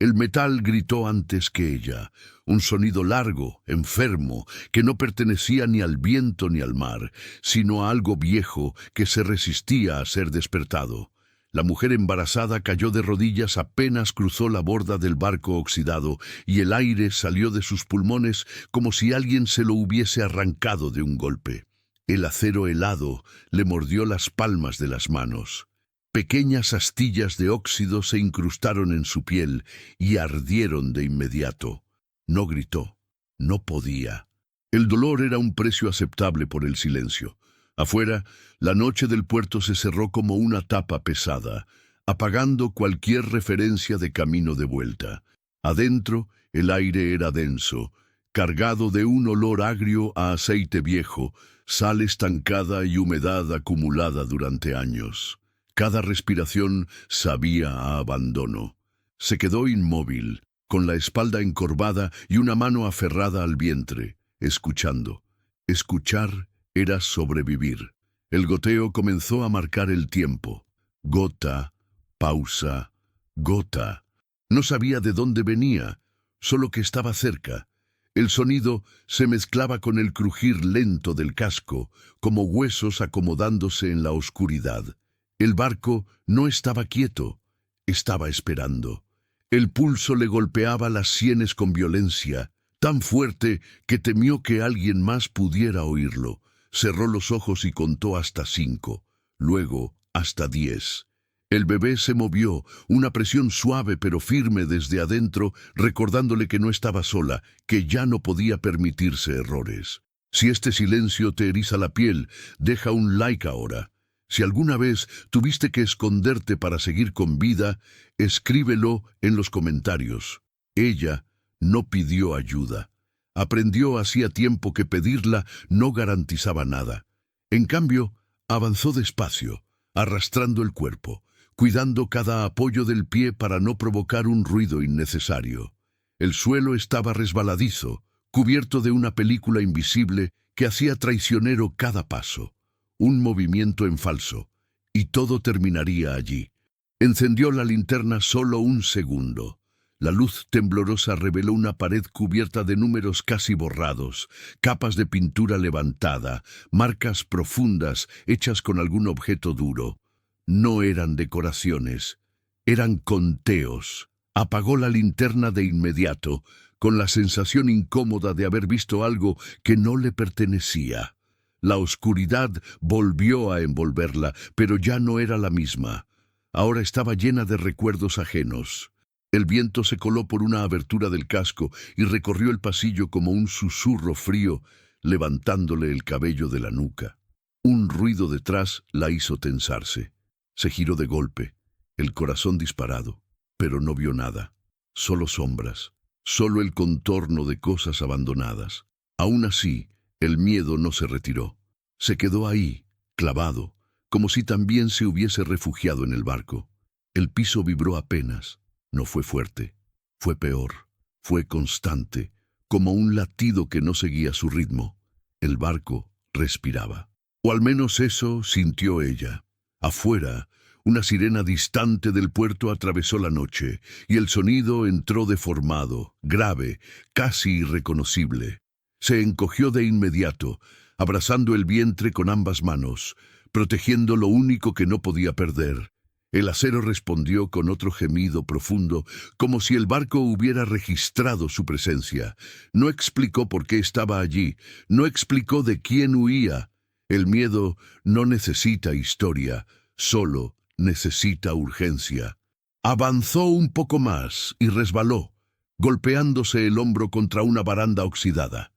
El metal gritó antes que ella, un sonido largo, enfermo, que no pertenecía ni al viento ni al mar, sino a algo viejo que se resistía a ser despertado. La mujer embarazada cayó de rodillas apenas cruzó la borda del barco oxidado, y el aire salió de sus pulmones como si alguien se lo hubiese arrancado de un golpe. El acero helado le mordió las palmas de las manos. Pequeñas astillas de óxido se incrustaron en su piel y ardieron de inmediato. No gritó, no podía. El dolor era un precio aceptable por el silencio. Afuera, la noche del puerto se cerró como una tapa pesada, apagando cualquier referencia de camino de vuelta. Adentro, el aire era denso, cargado de un olor agrio a aceite viejo, sal estancada y humedad acumulada durante años. Cada respiración sabía a abandono. Se quedó inmóvil, con la espalda encorvada y una mano aferrada al vientre, escuchando. Escuchar era sobrevivir. El goteo comenzó a marcar el tiempo. Gota, pausa, gota. No sabía de dónde venía, solo que estaba cerca. El sonido se mezclaba con el crujir lento del casco, como huesos acomodándose en la oscuridad. El barco no estaba quieto, estaba esperando. El pulso le golpeaba las sienes con violencia, tan fuerte que temió que alguien más pudiera oírlo. Cerró los ojos y contó hasta 5, luego hasta 10. El bebé se movió, una presión suave pero firme desde adentro, recordándole que no estaba sola, que ya no podía permitirse errores. Si este silencio te eriza la piel, deja un like ahora. Si alguna vez tuviste que esconderte para seguir con vida, escríbelo en los comentarios. Ella no pidió ayuda. Aprendió hacía tiempo que pedirla no garantizaba nada. En cambio, avanzó despacio, arrastrando el cuerpo, cuidando cada apoyo del pie para no provocar un ruido innecesario. El suelo estaba resbaladizo, cubierto de una película invisible que hacía traicionero cada paso. Un movimiento en falso, y todo terminaría allí. Encendió la linterna solo un segundo. La luz temblorosa reveló una pared cubierta de números casi borrados, capas de pintura levantada, marcas profundas hechas con algún objeto duro. No eran decoraciones, eran conteos. Apagó la linterna de inmediato, con la sensación incómoda de haber visto algo que no le pertenecía. La oscuridad volvió a envolverla, pero ya no era la misma. Ahora estaba llena de recuerdos ajenos. El viento se coló por una abertura del casco y recorrió el pasillo como un susurro frío, levantándole el cabello de la nuca. Un ruido detrás la hizo tensarse. Se giró de golpe, el corazón disparado, pero no vio nada. Solo sombras, solo el contorno de cosas abandonadas. Aún así, el miedo no se retiró. Se quedó ahí, clavado, como si también se hubiese refugiado en el barco. El piso vibró apenas. No fue fuerte, fue peor, fue constante, como un latido que no seguía su ritmo. El barco respiraba. O al menos eso sintió ella. Afuera, una sirena distante del puerto atravesó la noche, y el sonido entró deformado, grave, casi irreconocible. Se encogió de inmediato, abrazando el vientre con ambas manos, protegiendo lo único que no podía perder. El acero respondió con otro gemido profundo, como si el barco hubiera registrado su presencia. No explicó por qué estaba allí, no explicó de quién huía. El miedo no necesita historia, solo necesita urgencia. Avanzó un poco más y resbaló, golpeándose el hombro contra una baranda oxidada.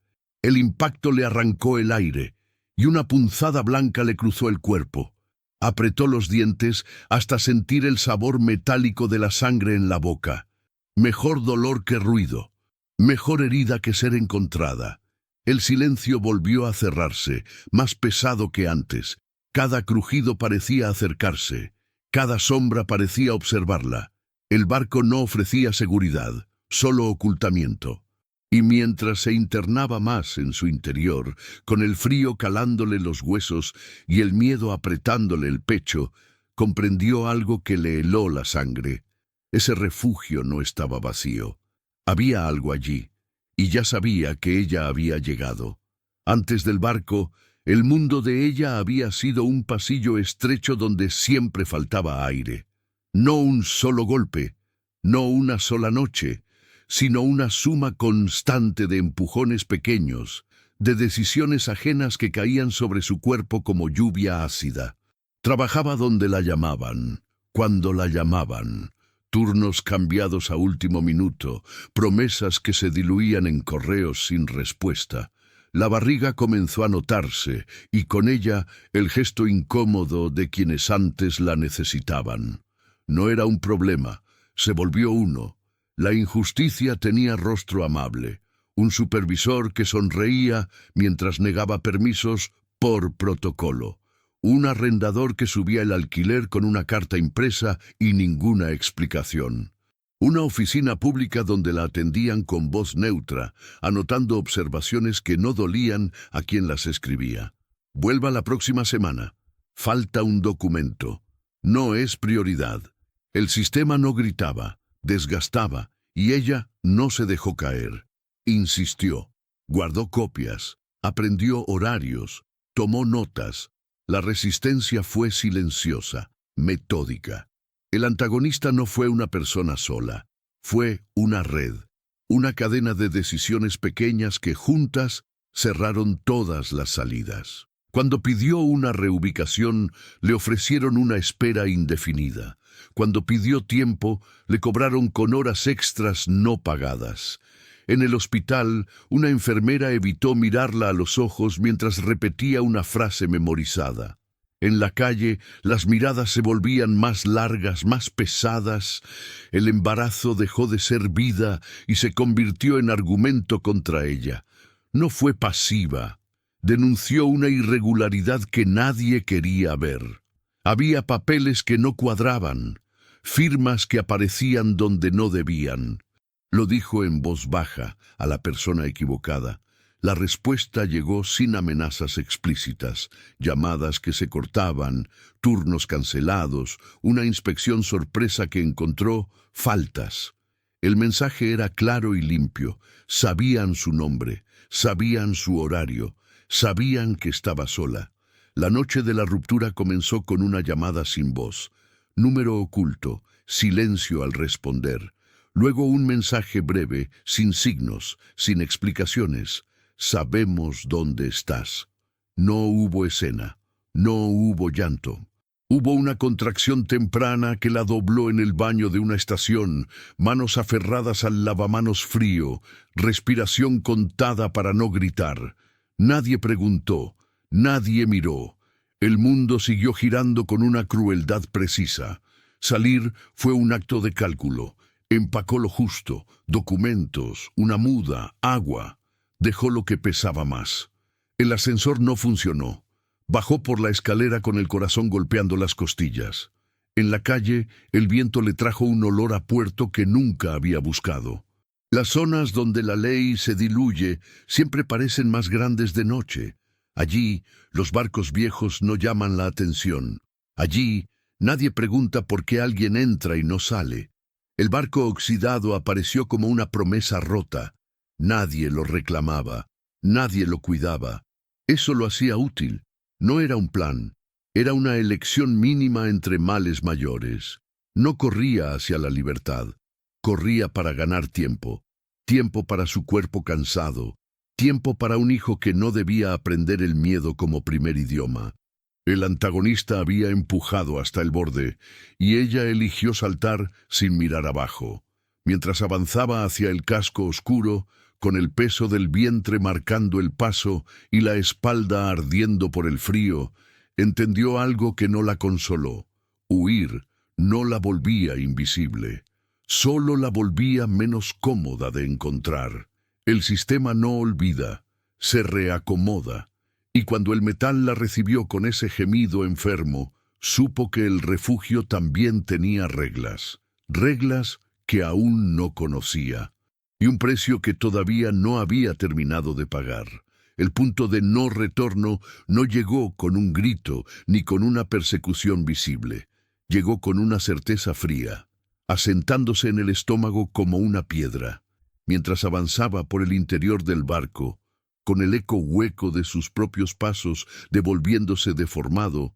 El impacto le arrancó el aire, y una punzada blanca le cruzó el cuerpo. Apretó los dientes hasta sentir el sabor metálico de la sangre en la boca. Mejor dolor que ruido, mejor herida que ser encontrada. El silencio volvió a cerrarse, más pesado que antes. Cada crujido parecía acercarse, cada sombra parecía observarla. El barco no ofrecía seguridad, solo ocultamiento. Y mientras se internaba más en su interior, con el frío calándole los huesos y el miedo apretándole el pecho, comprendió algo que le heló la sangre. Ese refugio no estaba vacío. Había algo allí, y ya sabía que ella había llegado. Antes del barco, el mundo de ella había sido un pasillo estrecho donde siempre faltaba aire. No un solo golpe, no una sola noche, sino una suma constante de empujones pequeños, de decisiones ajenas que caían sobre su cuerpo como lluvia ácida. Trabajaba donde la llamaban, cuando la llamaban. Turnos cambiados a último minuto, promesas que se diluían en correos sin respuesta. La barriga comenzó a notarse, y con ella el gesto incómodo de quienes antes la necesitaban. No era un problema, se volvió uno. La injusticia tenía rostro amable, un supervisor que sonreía mientras negaba permisos por protocolo. Un arrendador que subía el alquiler con una carta impresa y ninguna explicación. Una oficina pública donde la atendían con voz neutra, anotando observaciones que no dolían a quien las escribía. Vuelva la próxima semana. Falta un documento. No es prioridad. El sistema no gritaba, desgastaba, y ella no se dejó caer. Insistió, guardó copias, aprendió horarios, tomó notas. La resistencia fue silenciosa, metódica. El antagonista no fue una persona sola, fue una red, una cadena de decisiones pequeñas que juntas cerraron todas las salidas. Cuando pidió una reubicación, le ofrecieron una espera indefinida. Cuando pidió tiempo, le cobraron con horas extras no pagadas. En el hospital, una enfermera evitó mirarla a los ojos mientras repetía una frase memorizada. En la calle, las miradas se volvían más largas, más pesadas. El embarazo dejó de ser vida y se convirtió en argumento contra ella. No fue pasiva. Denunció una irregularidad que nadie quería ver. Había papeles que no cuadraban, firmas que aparecían donde no debían. Lo dijo en voz baja a la persona equivocada. La respuesta llegó sin amenazas explícitas, llamadas que se cortaban, turnos cancelados, una inspección sorpresa que encontró faltas. El mensaje era claro y limpio. Sabían su nombre, sabían su horario, sabían que estaba sola. La noche de la ruptura comenzó con una llamada sin voz. Número oculto, silencio al responder. Luego un mensaje breve, sin signos, sin explicaciones. Sabemos dónde estás. No hubo escena, no hubo llanto. Hubo una contracción temprana que la dobló en el baño de una estación, manos aferradas al lavamanos frío, respiración contada para no gritar. Nadie preguntó, nadie miró. El mundo siguió girando con una crueldad precisa. Salir fue un acto de cálculo. Empacó lo justo, documentos, una muda, agua. Dejó lo que pesaba más. El ascensor no funcionó. Bajó por la escalera con el corazón golpeando las costillas. En la calle, el viento le trajo un olor a puerto que nunca había buscado. Las zonas donde la ley se diluye siempre parecen más grandes de noche. Allí, los barcos viejos no llaman la atención. Allí, nadie pregunta por qué alguien entra y no sale. El barco oxidado apareció como una promesa rota. Nadie lo reclamaba, nadie lo cuidaba. Eso lo hacía útil. No era un plan, era una elección mínima entre males mayores. No corría hacia la libertad, corría para ganar tiempo. Tiempo para su cuerpo cansado, tiempo para un hijo que no debía aprender el miedo como primer idioma. El antagonista había empujado hasta el borde, y ella eligió saltar sin mirar abajo. Mientras avanzaba hacia el casco oscuro, con el peso del vientre marcando el paso y la espalda ardiendo por el frío, entendió algo que no la consoló. Huir no la volvía invisible, solo la volvía menos cómoda de encontrar. El sistema no olvida, se reacomoda. Y cuando el metal la recibió con ese gemido enfermo, supo que el refugio también tenía reglas. Reglas que aún no conocía. Y un precio que todavía no había terminado de pagar. El punto de no retorno no llegó con un grito ni con una persecución visible. Llegó con una certeza fría. asentándose en el estómago como una piedra. Mientras avanzaba por el interior del barco, con el eco hueco de sus propios pasos devolviéndose deformado,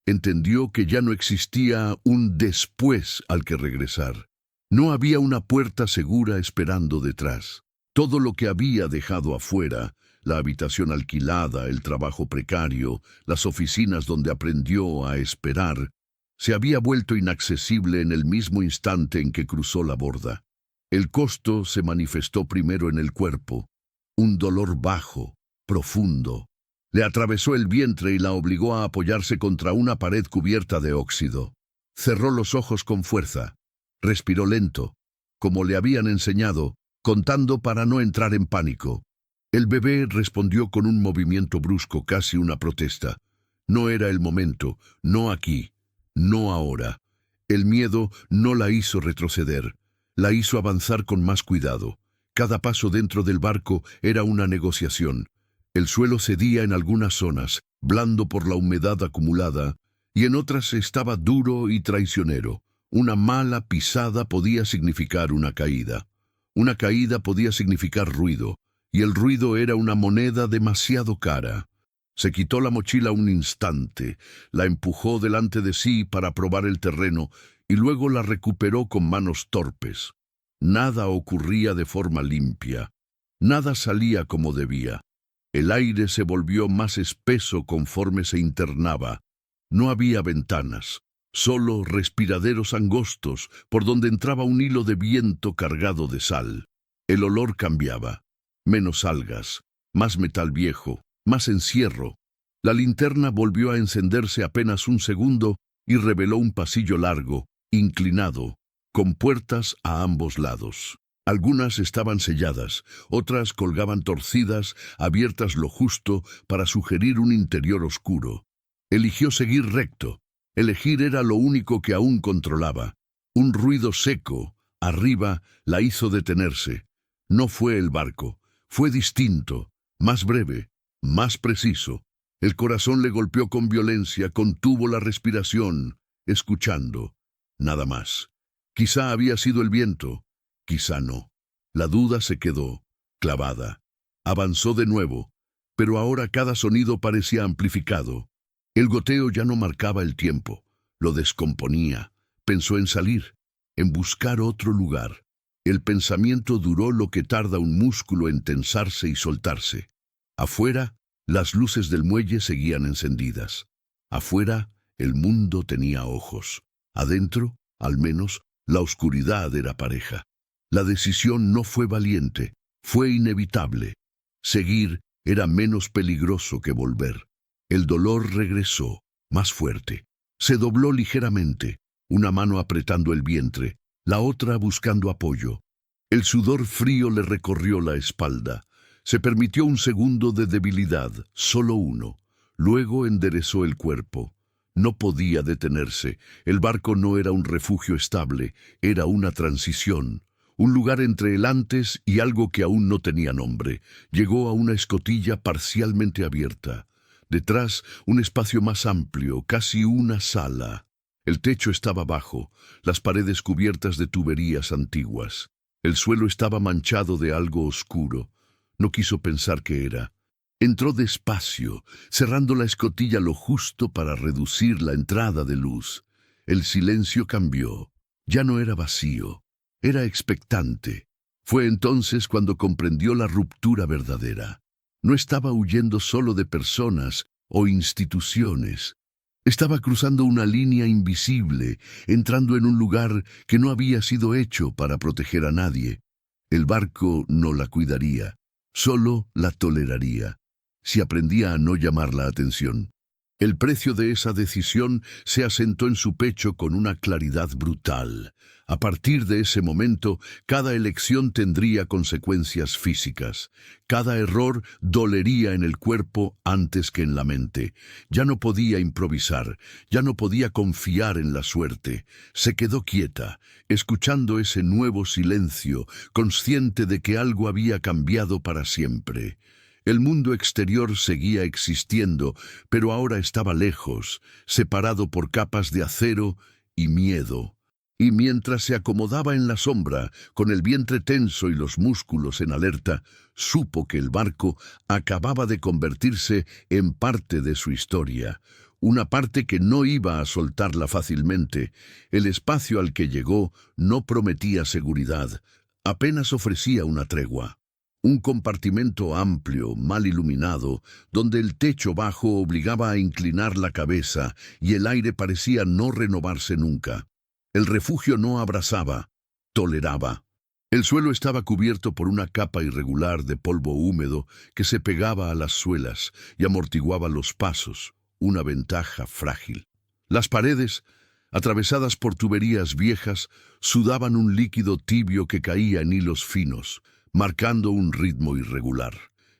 entendió que ya no existía un después al que regresar. No había una puerta segura esperando detrás. Todo lo que había dejado afuera, la habitación alquilada, el trabajo precario, las oficinas donde aprendió a esperar, se había vuelto inaccesible en el mismo instante en que cruzó la borda. El costo se manifestó primero en el cuerpo, un dolor bajo, profundo. Le atravesó el vientre y la obligó a apoyarse contra una pared cubierta de óxido. Cerró los ojos con fuerza. Respiró lento, como le habían enseñado, contando para no entrar en pánico. El bebé respondió con un movimiento brusco, casi una protesta. No era el momento, no aquí, no ahora. El miedo no la hizo retroceder, la hizo avanzar con más cuidado. Cada paso dentro del barco era una negociación. El suelo cedía en algunas zonas, blando por la humedad acumulada, y en otras estaba duro y traicionero. Una mala pisada podía significar una caída. Una caída podía significar ruido, y el ruido era una moneda demasiado cara. Se quitó la mochila un instante, la empujó delante de sí para probar el terreno, y luego la recuperó con manos torpes. Nada ocurría de forma limpia. Nada salía como debía. El aire se volvió más espeso conforme se internaba. No había ventanas, solo respiraderos angostos por donde entraba un hilo de viento cargado de sal. El olor cambiaba. Menos algas, más metal viejo, más encierro. La linterna volvió a encenderse apenas un segundo y reveló un pasillo largo, inclinado, con puertas a ambos lados. Algunas estaban selladas, otras colgaban torcidas, abiertas lo justo para sugerir un interior oscuro. Eligió seguir recto. Elegir era lo único que aún controlaba. Un ruido seco, arriba, la hizo detenerse. No fue el barco. Fue distinto, más breve, más preciso. El corazón le golpeó con violencia, contuvo la respiración, escuchando. Nada más. Quizá había sido el viento, quizá no. La duda se quedó, clavada. Avanzó de nuevo, pero ahora cada sonido parecía amplificado. El goteo ya no marcaba el tiempo, lo descomponía. Pensó en salir, en buscar otro lugar. El pensamiento duró lo que tarda un músculo en tensarse y soltarse. Afuera, las luces del muelle seguían encendidas. Afuera, el mundo tenía ojos. Adentro, al menos, la oscuridad era pareja. La decisión no fue valiente, fue inevitable. Seguir era menos peligroso que volver. El dolor regresó, más fuerte. Se dobló ligeramente, una mano apretando el vientre, la otra buscando apoyo. El sudor frío le recorrió la espalda. Se permitió un segundo de debilidad, solo uno. Luego enderezó el cuerpo. No podía detenerse. El barco no era un refugio estable, era una transición. Un lugar entre el antes y algo que aún no tenía nombre. Llegó a una escotilla parcialmente abierta. Detrás, un espacio más amplio, casi una sala. El techo estaba bajo, las paredes cubiertas de tuberías antiguas. El suelo estaba manchado de algo oscuro. No quiso pensar qué era. Entró despacio, cerrando la escotilla lo justo para reducir la entrada de luz. El silencio cambió. Ya no era vacío, era expectante. Fue entonces cuando comprendió la ruptura verdadera. No estaba huyendo solo de personas o instituciones. Estaba cruzando una línea invisible, entrando en un lugar que no había sido hecho para proteger a nadie. El barco no la cuidaría, solo la toleraría, si aprendía a no llamar la atención. El precio de esa decisión se asentó en su pecho con una claridad brutal. A partir de ese momento, cada elección tendría consecuencias físicas. Cada error dolería en el cuerpo antes que en la mente. Ya no podía improvisar, ya no podía confiar en la suerte. Se quedó quieta, escuchando ese nuevo silencio, consciente de que algo había cambiado para siempre. El mundo exterior seguía existiendo, pero ahora estaba lejos, separado por capas de acero y miedo. Y mientras se acomodaba en la sombra, con el vientre tenso y los músculos en alerta, supo que el barco acababa de convertirse en parte de su historia, una parte que no iba a soltarla fácilmente. El espacio al que llegó no prometía seguridad, apenas ofrecía una tregua. Un compartimento amplio, mal iluminado, donde el techo bajo obligaba a inclinar la cabeza y el aire parecía no renovarse nunca. El refugio no abrazaba, toleraba. El suelo estaba cubierto por una capa irregular de polvo húmedo que se pegaba a las suelas y amortiguaba los pasos, una ventaja frágil. Las paredes, atravesadas por tuberías viejas, sudaban un líquido tibio que caía en hilos finos, marcando un ritmo irregular.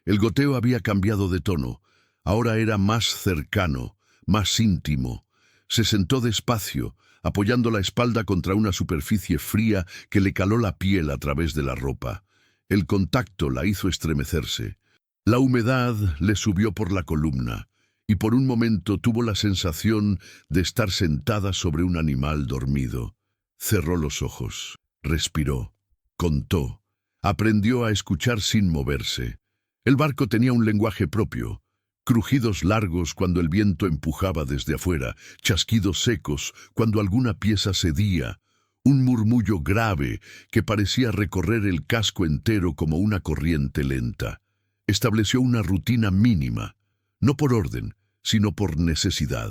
El goteo había cambiado de tono, ahora era más cercano, más íntimo. Se sentó despacio, apoyando la espalda contra una superficie fría que le caló la piel a través de la ropa. El contacto la hizo estremecerse. La humedad le subió por la columna, y por un momento tuvo la sensación de estar sentada sobre un animal dormido. Cerró los ojos, respiró, contó, aprendió a escuchar sin moverse. El barco tenía un lenguaje propio. Crujidos largos cuando el viento empujaba desde afuera, chasquidos secos cuando alguna pieza cedía, un murmullo grave que parecía recorrer el casco entero como una corriente lenta. Estableció una rutina mínima, no por orden, sino por necesidad.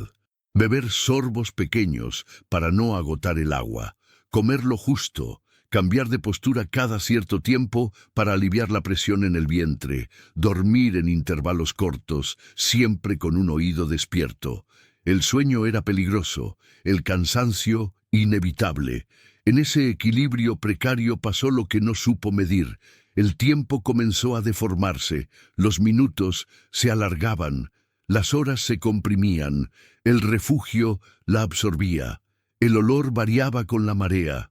Beber sorbos pequeños para no agotar el agua, comer lo justo, cambiar de postura cada cierto tiempo para aliviar la presión en el vientre, dormir en intervalos cortos, siempre con un oído despierto. El sueño era peligroso, el cansancio inevitable. En ese equilibrio precario pasó lo que no supo medir. El tiempo comenzó a deformarse, los minutos se alargaban, las horas se comprimían, el refugio la absorbía, el olor variaba con la marea.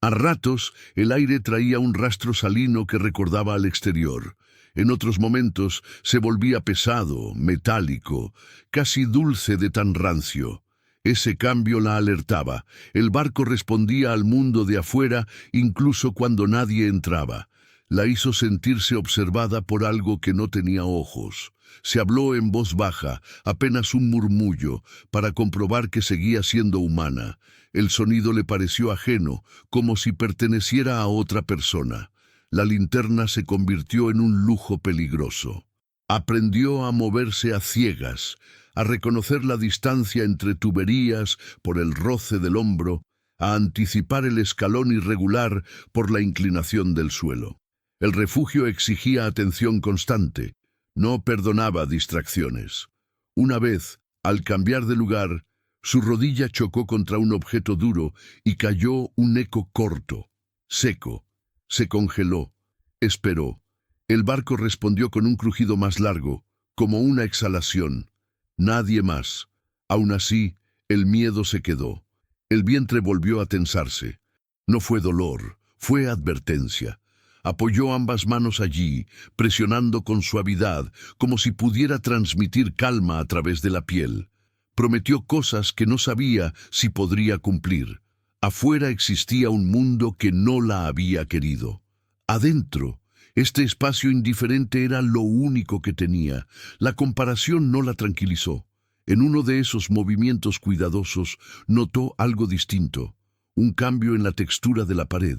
A ratos, el aire traía un rastro salino que recordaba al exterior. En otros momentos se volvía pesado, metálico, casi dulce de tan rancio. Ese cambio la alertaba. El barco respondía al mundo de afuera incluso cuando nadie entraba. La hizo sentirse observada por algo que no tenía ojos. Se habló en voz baja, apenas un murmullo, para comprobar que seguía siendo humana. El sonido le pareció ajeno, como si perteneciera a otra persona. La linterna se convirtió en un lujo peligroso. Aprendió a moverse a ciegas, a reconocer la distancia entre tuberías por el roce del hombro, a anticipar el escalón irregular por la inclinación del suelo. El refugio exigía atención constante, no perdonaba distracciones. Una vez, al cambiar de lugar, su rodilla chocó contra un objeto duro y cayó un eco corto, seco. Se congeló, esperó. El barco respondió con un crujido más largo, como una exhalación. Nadie más. Aún así, el miedo se quedó. El vientre volvió a tensarse. No fue dolor, fue advertencia. Apoyó ambas manos allí, presionando con suavidad, como si pudiera transmitir calma a través de la piel. Prometió cosas que no sabía si podría cumplir. Afuera existía un mundo que no la había querido. Adentro, este espacio indiferente era lo único que tenía. La comparación no la tranquilizó. En uno de esos movimientos cuidadosos notó algo distinto, un cambio en la textura de la pared.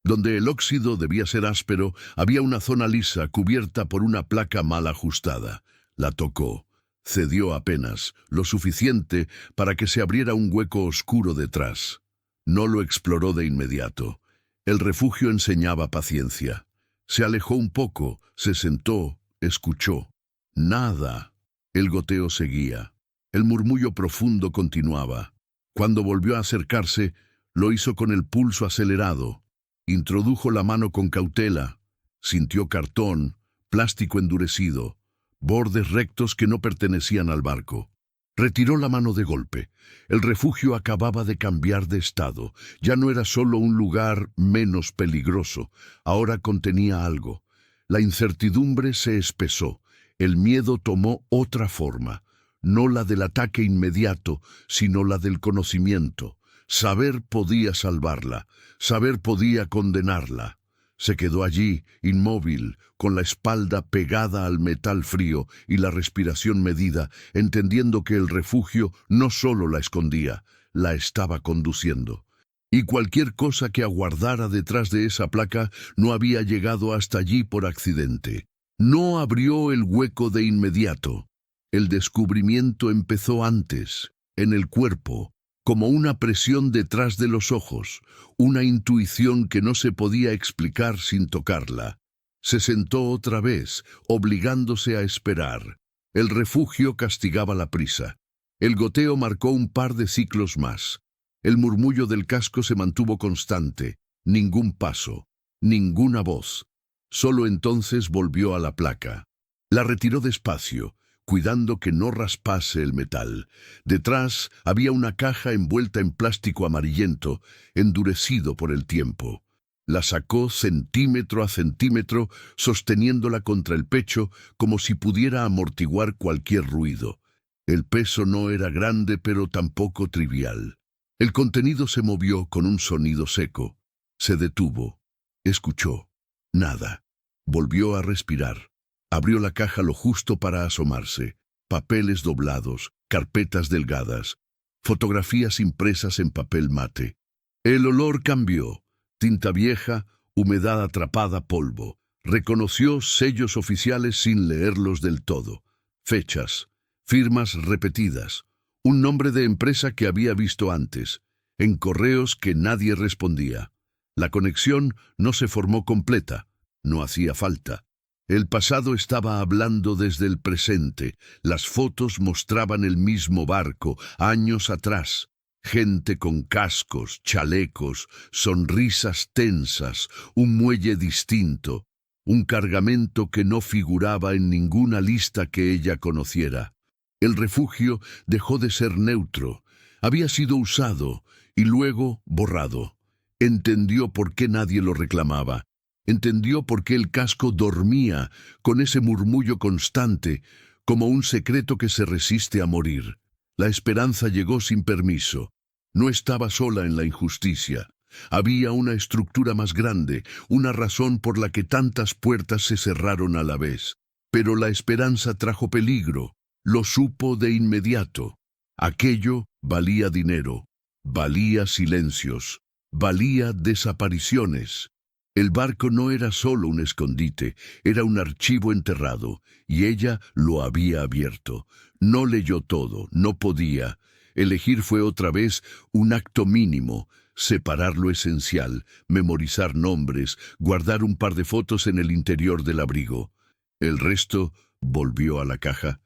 Donde el óxido debía ser áspero, había una zona lisa cubierta por una placa mal ajustada. La tocó. Cedió apenas, lo suficiente para que se abriera un hueco oscuro detrás. No lo exploró de inmediato. El refugio enseñaba paciencia. Se alejó un poco, se sentó, escuchó. Nada. El goteo seguía. El murmullo profundo continuaba. Cuando volvió a acercarse, lo hizo con el pulso acelerado. Introdujo la mano con cautela. Sintió cartón, plástico endurecido, bordes rectos que no pertenecían al barco. Retiró la mano de golpe. El refugio acababa de cambiar de estado. Ya no era solo un lugar menos peligroso. Ahora contenía algo. La incertidumbre se espesó. El miedo tomó otra forma. No la del ataque inmediato, sino la del conocimiento. Saber podía salvarla, saber podía condenarla. Se quedó allí, inmóvil, con la espalda pegada al metal frío y la respiración medida, entendiendo que el refugio no solo la escondía, la estaba conduciendo. Y cualquier cosa que aguardara detrás de esa placa no había llegado hasta allí por accidente. No abrió el hueco de inmediato. El descubrimiento empezó antes, en el cuerpo, como una presión detrás de los ojos, una intuición que no se podía explicar sin tocarla. Se sentó otra vez, obligándose a esperar. El refugio castigaba la prisa. El goteo marcó un par de ciclos más. El murmullo del casco se mantuvo constante. Ningún paso, ninguna voz. Solo entonces volvió a la placa. La retiró despacio, cuidando que no raspase el metal. Detrás había una caja envuelta en plástico amarillento, endurecido por el tiempo. La sacó centímetro a centímetro, sosteniéndola contra el pecho como si pudiera amortiguar cualquier ruido. El peso no era grande, pero tampoco trivial. El contenido se movió con un sonido seco. Se detuvo. Escuchó. Nada. Volvió a respirar. Abrió la caja lo justo para asomarse. Papeles doblados, carpetas delgadas, fotografías impresas en papel mate. El olor cambió. Tinta vieja, humedad atrapada, polvo. Reconoció sellos oficiales sin leerlos del todo. Fechas, firmas repetidas. Un nombre de empresa que había visto antes, en correos que nadie respondía. La conexión no se formó completa. No hacía falta. El pasado estaba hablando desde el presente. Las fotos mostraban el mismo barco, años atrás. Gente con cascos, chalecos, sonrisas tensas, un muelle distinto, un cargamento que no figuraba en ninguna lista que ella conociera. El refugio dejó de ser neutro. Había sido usado y luego borrado. Entendió por qué nadie lo reclamaba. Entendió por qué el casco dormía con ese murmullo constante, como un secreto que se resiste a morir. La esperanza llegó sin permiso. No estaba sola en la injusticia. Había una estructura más grande, una razón por la que tantas puertas se cerraron a la vez. Pero la esperanza trajo peligro. Lo supo de inmediato. Aquello valía dinero, valía silencios, valía desapariciones. El barco no era solo un escondite, era un archivo enterrado, y ella lo había abierto. No leyó todo, no podía. Elegir fue otra vez un acto mínimo, separar lo esencial, memorizar nombres, guardar un par de fotos en el interior del abrigo. El resto volvió a la caja,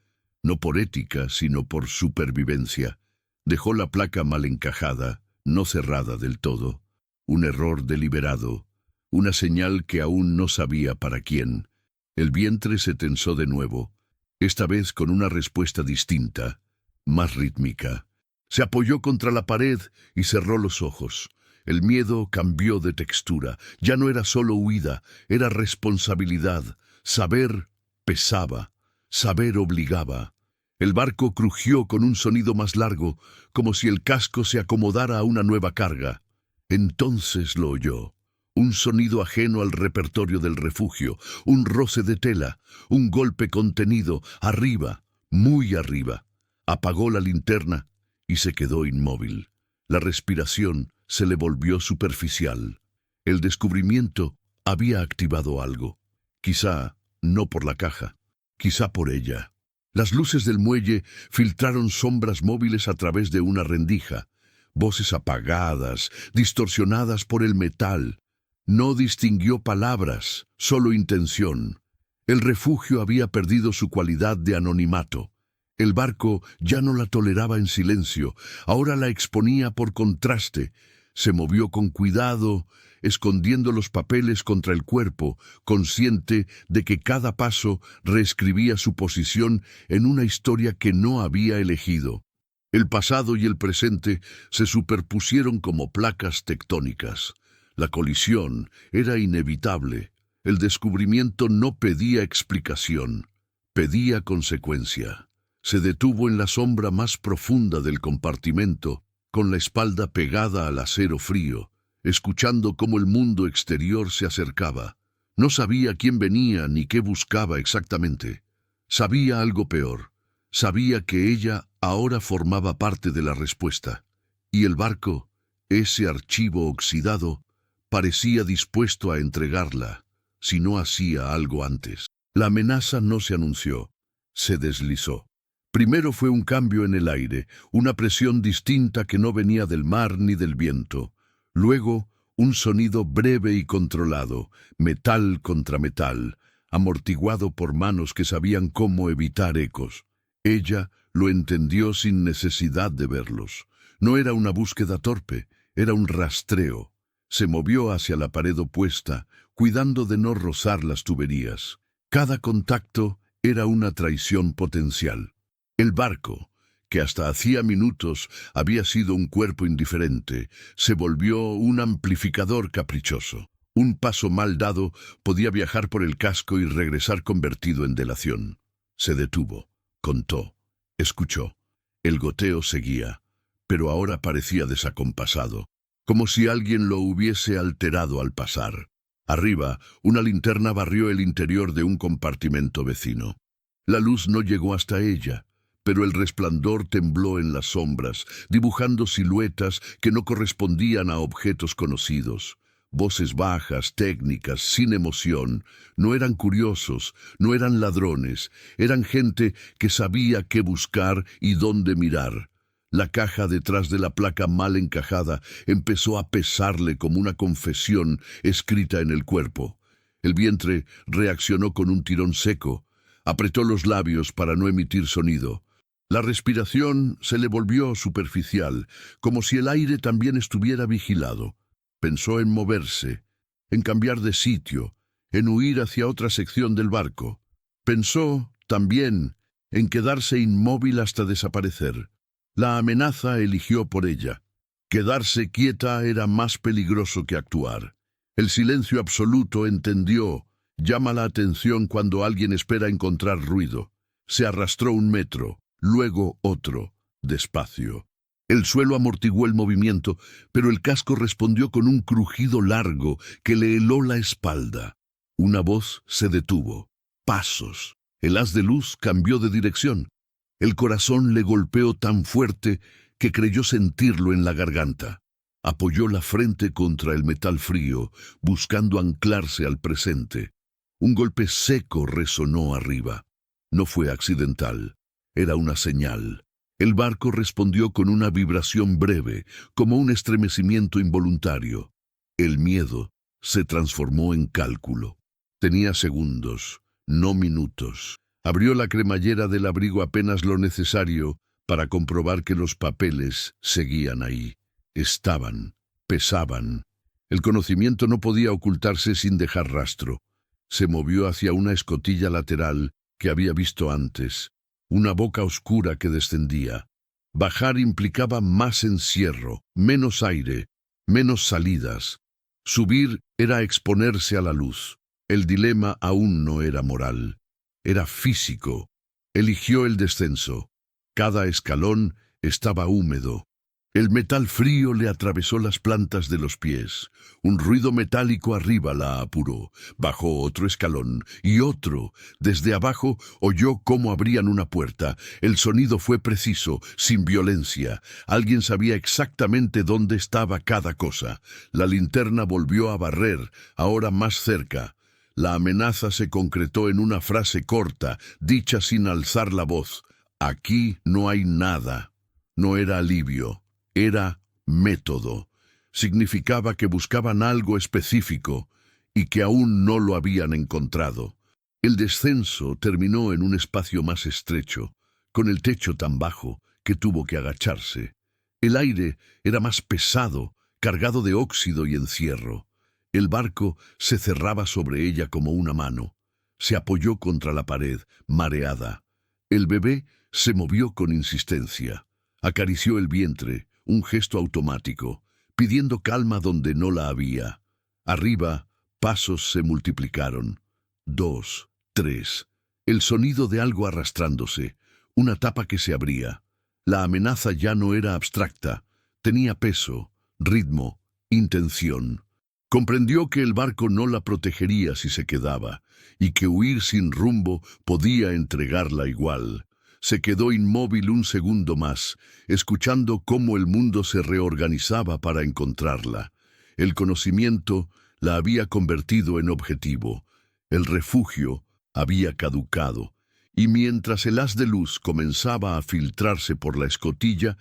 no por ética, sino por supervivencia. Dejó la placa mal encajada, no cerrada del todo. Un error deliberado. Una señal que aún no sabía para quién. El vientre se tensó de nuevo, esta vez con una respuesta distinta, más rítmica. Se apoyó contra la pared y cerró los ojos. El miedo cambió de textura. Ya no era solo huida, era responsabilidad. Saber pesaba, saber obligaba. El barco crujió con un sonido más largo, como si el casco se acomodara a una nueva carga. Entonces lo oyó. Un sonido ajeno al repertorio del refugio, un roce de tela, un golpe contenido, arriba, muy arriba. Apagó la linterna y se quedó inmóvil. La respiración se le volvió superficial. El descubrimiento había activado algo. Quizá no por la caja, quizá por ella. Las luces del muelle filtraron sombras móviles a través de una rendija, voces apagadas, distorsionadas por el metal. No distinguió palabras, solo intención. El refugio había perdido su cualidad de anonimato. El barco ya no la toleraba en silencio, ahora la exponía por contraste. Se movió con cuidado, escondiendo los papeles contra el cuerpo, consciente de que cada paso reescribía su posición en una historia que no había elegido. El pasado y el presente se superpusieron como placas tectónicas. La colisión era inevitable. El descubrimiento no pedía explicación, pedía consecuencia. Se detuvo en la sombra más profunda del compartimento, con la espalda pegada al acero frío, escuchando cómo el mundo exterior se acercaba. No sabía quién venía ni qué buscaba exactamente. Sabía algo peor. Sabía que ella ahora formaba parte de la respuesta. Y el barco, ese archivo oxidado, parecía dispuesto a entregarla, si no hacía algo antes. La amenaza no se anunció, se deslizó. Primero fue un cambio en el aire, una presión distinta que no venía del mar ni del viento. Luego, un sonido breve y controlado, metal contra metal, amortiguado por manos que sabían cómo evitar ecos. Ella lo entendió sin necesidad de verlos. No era una búsqueda torpe, era un rastreo. Se movió hacia la pared opuesta, cuidando de no rozar las tuberías. Cada contacto era una traición potencial. El barco, que hasta hacía minutos había sido un cuerpo indiferente, se volvió un amplificador caprichoso. Un paso mal dado podía viajar por el casco y regresar convertido en delación. Se detuvo, contó, escuchó. El goteo seguía, pero ahora parecía desacompasado, como si alguien lo hubiese alterado al pasar. Arriba, una linterna barrió el interior de un compartimento vecino. La luz no llegó hasta ella, pero el resplandor tembló en las sombras, dibujando siluetas que no correspondían a objetos conocidos. Voces bajas, técnicas, sin emoción. No eran curiosos, no eran ladrones, eran gente que sabía qué buscar y dónde mirar. La caja detrás de la placa mal encajada empezó a pesarle como una confesión escrita en el cuerpo. El vientre reaccionó con un tirón seco. Apretó los labios para no emitir sonido. La respiración se le volvió superficial, como si el aire también estuviera vigilado. Pensó en moverse, en cambiar de sitio, en huir hacia otra sección del barco. Pensó, también, en quedarse inmóvil hasta desaparecer. La amenaza eligió por ella. Quedarse quieta era más peligroso que actuar. El silencio absoluto, entendió, llama la atención cuando alguien espera encontrar ruido. Se arrastró 1 metro, luego otro, despacio. El suelo amortiguó el movimiento, pero el casco respondió con un crujido largo que le heló la espalda. Una voz se detuvo. Pasos. El haz de luz cambió de dirección. El corazón le golpeó tan fuerte que creyó sentirlo en la garganta. Apoyó la frente contra el metal frío, buscando anclarse al presente. Un golpe seco resonó arriba. No fue accidental. Era una señal. El barco respondió con una vibración breve, como un estremecimiento involuntario. El miedo se transformó en cálculo. Tenía segundos, no minutos. Abrió la cremallera del abrigo apenas lo necesario para comprobar que los papeles seguían ahí. Estaban, pesaban. El conocimiento no podía ocultarse sin dejar rastro. Se movió hacia una escotilla lateral que había visto antes, una boca oscura que descendía. Bajar implicaba más encierro, menos aire, menos salidas. Subir era exponerse a la luz. El dilema aún no era moral. Era físico. Eligió el descenso. Cada escalón estaba húmedo. El metal frío le atravesó las plantas de los pies. Un ruido metálico arriba la apuró. Bajó otro escalón y otro. Desde abajo oyó cómo abrían una puerta. El sonido fue preciso, sin violencia. Alguien sabía exactamente dónde estaba cada cosa. La linterna volvió a barrer, ahora más cerca. La amenaza se concretó en una frase corta, dicha sin alzar la voz. Aquí no hay nada. No era alivio. Era método. Significaba que buscaban algo específico y que aún no lo habían encontrado. El descenso terminó en un espacio más estrecho, con el techo tan bajo que tuvo que agacharse. El aire era más pesado, cargado de óxido y encierro. El barco se cerraba sobre ella como una mano. Se apoyó contra la pared, mareada. El bebé se movió con insistencia. Acarició el vientre, un gesto automático, pidiendo calma donde no la había. Arriba, pasos se multiplicaron. 2, 3. El sonido de algo arrastrándose, una tapa que se abría. La amenaza ya no era abstracta, tenía peso, ritmo, intención. Comprendió que el barco no la protegería si se quedaba, y que huir sin rumbo podía entregarla igual. Se quedó inmóvil un segundo más, escuchando cómo el mundo se reorganizaba para encontrarla. El conocimiento la había convertido en objetivo. El refugio había caducado, y mientras el haz de luz comenzaba a filtrarse por la escotilla,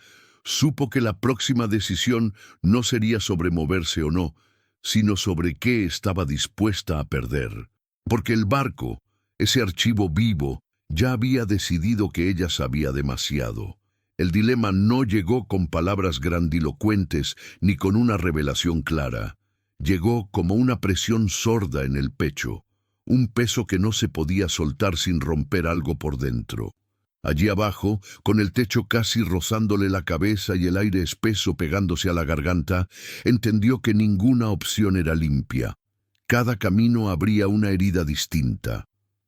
supo que la próxima decisión no sería sobre moverse o no, sino sobre qué estaba dispuesta a perder. Porque el barco, ese archivo vivo, ya había decidido que ella sabía demasiado. El dilema no llegó con palabras grandilocuentes ni con una revelación clara. Llegó como una presión sorda en el pecho, un peso que no se podía soltar sin romper algo por dentro. Allí abajo, con el techo casi rozándole la cabeza y el aire espeso pegándose a la garganta, entendió que ninguna opción era limpia. Cada camino abría una herida distinta.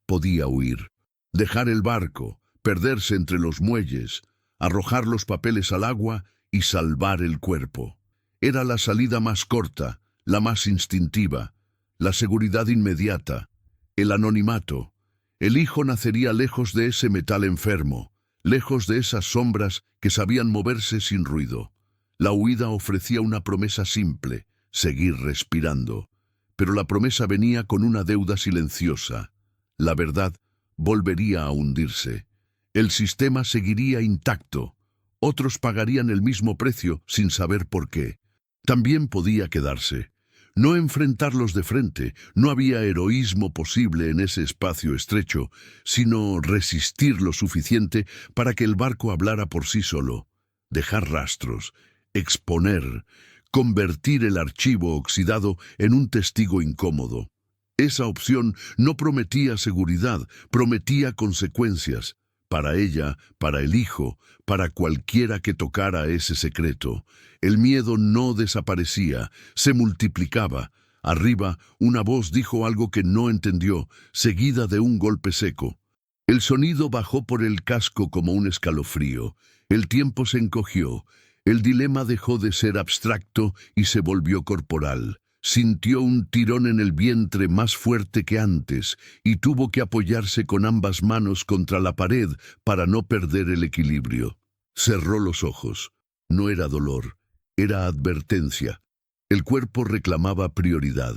Podía huir, dejar el barco, perderse entre los muelles, arrojar los papeles al agua y salvar el cuerpo. Era la salida más corta, la más instintiva, la seguridad inmediata, el anonimato. El hijo nacería lejos de ese metal enfermo, lejos de esas sombras que sabían moverse sin ruido. La huida ofrecía una promesa simple, seguir respirando. Pero la promesa venía con una deuda silenciosa. La verdad volvería a hundirse. El sistema seguiría intacto. Otros pagarían el mismo precio sin saber por qué. También podía quedarse. No enfrentarlos de frente, no había heroísmo posible en ese espacio estrecho, sino resistir lo suficiente para que el barco hablara por sí solo, dejar rastros, exponer, convertir el archivo oxidado en un testigo incómodo. Esa opción no prometía seguridad, prometía consecuencias. Para ella, para el hijo, para cualquiera que tocara ese secreto. El miedo no desaparecía, se multiplicaba. Arriba, una voz dijo algo que no entendió, seguida de un golpe seco. El sonido bajó por el casco como un escalofrío. El tiempo se encogió. El dilema dejó de ser abstracto y se volvió corporal. Sintió un tirón en el vientre más fuerte que antes y tuvo que apoyarse con ambas manos contra la pared para no perder el equilibrio. Cerró los ojos. No era dolor, era advertencia. El cuerpo reclamaba prioridad.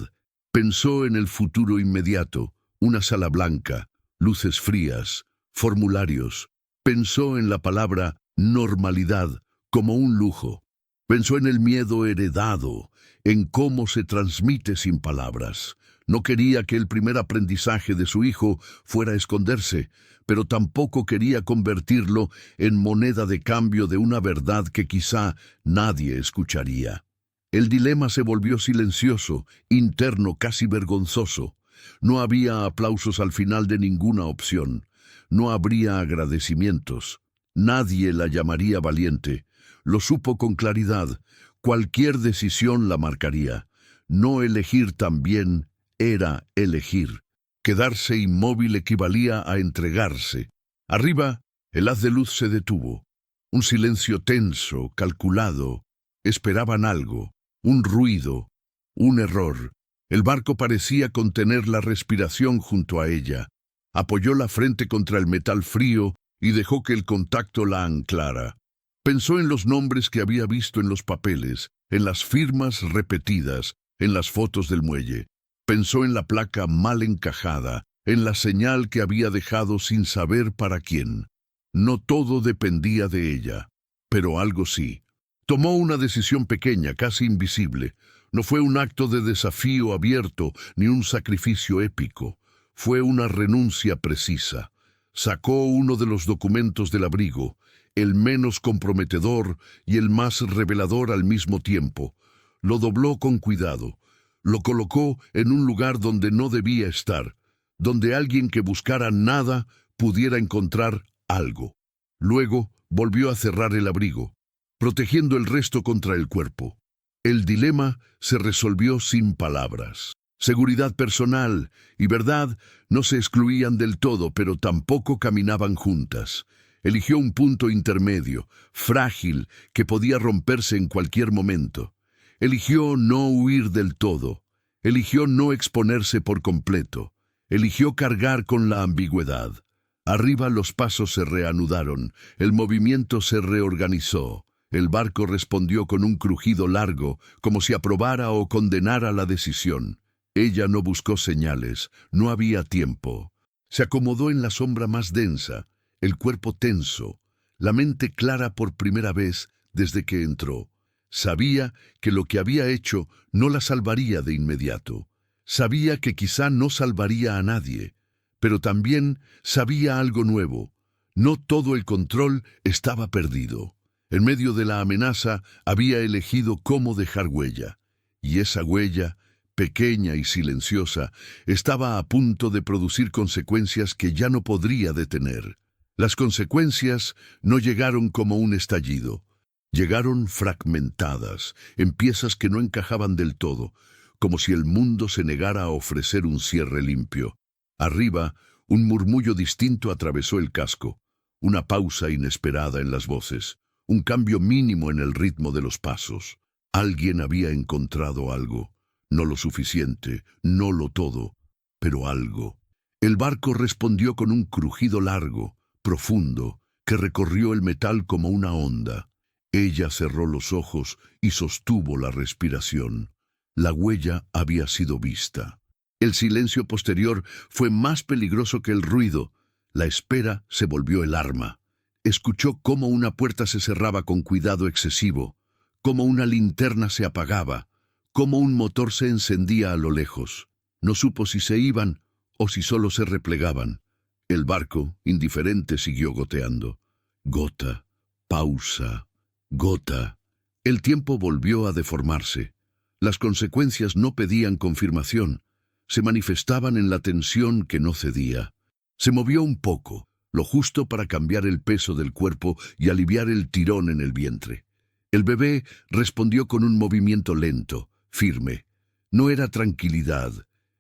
Pensó en el futuro inmediato, una sala blanca, luces frías, formularios. Pensó en la palabra normalidad como un lujo. Pensó en el miedo heredado, en cómo se transmite sin palabras. No quería que el primer aprendizaje de su hijo fuera esconderse, pero tampoco quería convertirlo en moneda de cambio de una verdad que quizá nadie escucharía. El dilema se volvió silencioso, interno, casi vergonzoso. No había aplausos al final de ninguna opción. No habría agradecimientos. Nadie la llamaría valiente. Lo supo con claridad. Cualquier decisión la marcaría. No elegir también era elegir. Quedarse inmóvil equivalía a entregarse. Arriba, el haz de luz se detuvo. Un silencio tenso, calculado. Esperaban algo, un ruido, un error. El barco parecía contener la respiración junto a ella. Apoyó la frente contra el metal frío y dejó que el contacto la anclara. Pensó en los nombres que había visto en los papeles, en las firmas repetidas, en las fotos del muelle. Pensó en la placa mal encajada, en la señal que había dejado sin saber para quién. No todo dependía de ella, pero algo sí. Tomó una decisión pequeña, casi invisible. No fue un acto de desafío abierto ni un sacrificio épico. Fue una renuncia precisa. Sacó uno de los documentos del abrigo, el menos comprometedor y el más revelador al mismo tiempo. Lo dobló con cuidado. Lo colocó en un lugar donde no debía estar, donde alguien que buscara nada pudiera encontrar algo. Luego volvió a cerrar el abrigo, protegiendo el resto contra el cuerpo. El dilema se resolvió sin palabras. Seguridad personal y verdad no se excluían del todo, pero tampoco caminaban juntas. Eligió un punto intermedio, frágil, que podía romperse en cualquier momento. Eligió no huir del todo. Eligió no exponerse por completo. Eligió cargar con la ambigüedad. Arriba los pasos se reanudaron, el movimiento se reorganizó. El barco respondió con un crujido largo, como si aprobara o condenara la decisión. Ella no buscó señales, no había tiempo. Se acomodó en la sombra más densa, el cuerpo tenso, la mente clara por primera vez desde que entró. Sabía que lo que había hecho no la salvaría de inmediato. Sabía que quizá no salvaría a nadie, pero también sabía algo nuevo. No todo el control estaba perdido. En medio de la amenaza había elegido cómo dejar huella, y esa huella, pequeña y silenciosa, estaba a punto de producir consecuencias que ya no podría detener. Las consecuencias no llegaron como un estallido. Llegaron fragmentadas, en piezas que no encajaban del todo, como si el mundo se negara a ofrecer un cierre limpio. Arriba, un murmullo distinto atravesó el casco, una pausa inesperada en las voces, un cambio mínimo en el ritmo de los pasos. Alguien había encontrado algo, no lo suficiente, no lo todo, pero algo. El barco respondió con un crujido largo, profundo, que recorrió el metal como una onda. Ella cerró los ojos y sostuvo la respiración. La huella había sido vista. El silencio posterior fue más peligroso que el ruido. La espera se volvió el arma. Escuchó cómo una puerta se cerraba con cuidado excesivo, cómo una linterna se apagaba, cómo un motor se encendía a lo lejos. No supo si se iban o si solo se replegaban. El barco, indiferente, siguió goteando. Gota, pausa, gota. El tiempo volvió a deformarse. Las consecuencias no pedían confirmación. Se manifestaban en la tensión que no cedía. Se movió un poco, lo justo para cambiar el peso del cuerpo y aliviar el tirón en el vientre. El bebé respondió con un movimiento lento, firme. No era tranquilidad,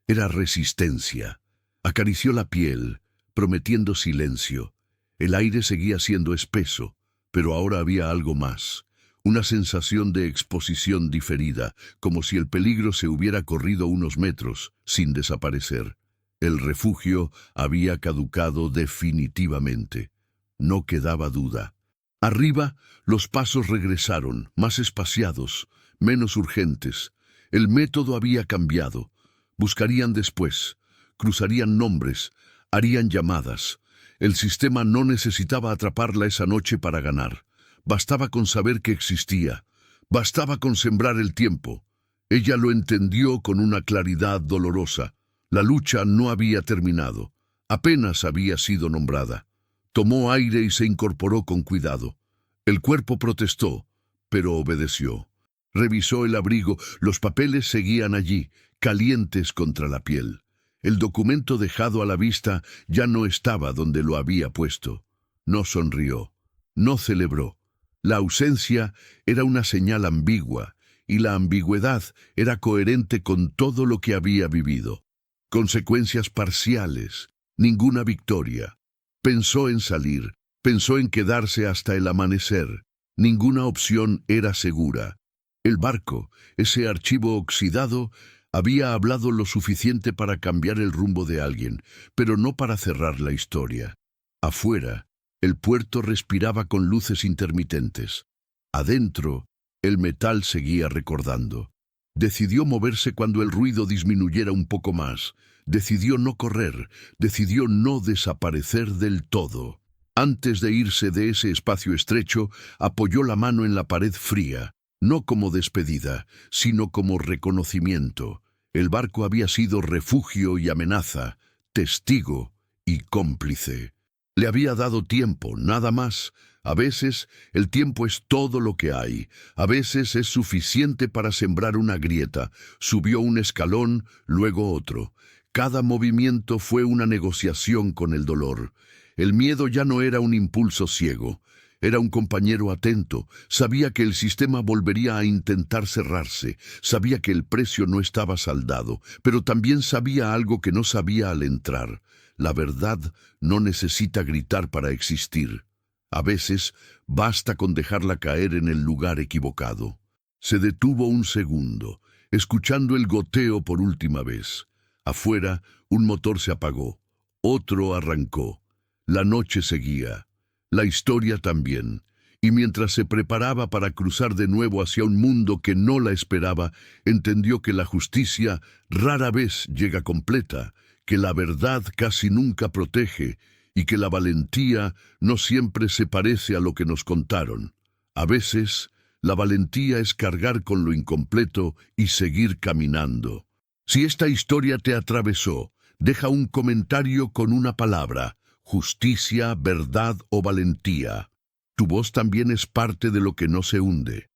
era resistencia. Acarició la piel, prometiendo silencio. El aire seguía siendo espeso, pero ahora había algo más. Una sensación de exposición diferida, como si el peligro se hubiera corrido unos metros, sin desaparecer. El refugio había caducado definitivamente. No quedaba duda. Arriba, los pasos regresaron, más espaciados, menos urgentes. El método había cambiado. Buscarían después, cruzarían nombres, harían llamadas. El sistema no necesitaba atraparla esa noche para ganar. Bastaba con saber que existía. Bastaba con sembrar el tiempo. Ella lo entendió con una claridad dolorosa. La lucha no había terminado. Apenas había sido nombrada. Tomó aire y se incorporó con cuidado. El cuerpo protestó, pero obedeció. Revisó el abrigo. Los papeles seguían allí, calientes contra la piel. El documento dejado a la vista ya no estaba donde lo había puesto. No sonrió. No celebró. La ausencia era una señal ambigua, y la ambigüedad era coherente con todo lo que había vivido. Consecuencias parciales, ninguna victoria. Pensó en salir, pensó en quedarse hasta el amanecer. Ninguna opción era segura. El barco, ese archivo oxidado, había hablado lo suficiente para cambiar el rumbo de alguien, pero no para cerrar la historia. Afuera, el puerto respiraba con luces intermitentes. Adentro, el metal seguía recordando. Decidió moverse cuando el ruido disminuyera un poco más. Decidió no correr, decidió no desaparecer del todo. Antes de irse de ese espacio estrecho, apoyó la mano en la pared fría, no como despedida, sino como reconocimiento. El barco había sido refugio y amenaza, testigo y cómplice. Le había dado tiempo, nada más. A veces el tiempo es todo lo que hay. A veces es suficiente para sembrar una grieta. Subió un escalón, luego otro. Cada movimiento fue una negociación con el dolor. El miedo ya no era un impulso ciego. Era un compañero atento. Sabía que el sistema volvería a intentar cerrarse. Sabía que el precio no estaba saldado. Pero también sabía algo que no sabía al entrar. La verdad no necesita gritar para existir. A veces basta con dejarla caer en el lugar equivocado. Se detuvo un segundo, escuchando el goteo por última vez. Afuera, un motor se apagó. Otro arrancó. La noche seguía. La historia también. Y mientras se preparaba para cruzar de nuevo hacia un mundo que no la esperaba, entendió que la justicia rara vez llega completa, que la verdad casi nunca protege y que la valentía no siempre se parece a lo que nos contaron. A veces, la valentía es cargar con lo incompleto y seguir caminando. Si esta historia te atravesó, deja un comentario con una palabra: justicia, verdad o valentía. Tu voz también es parte de lo que no se hunde.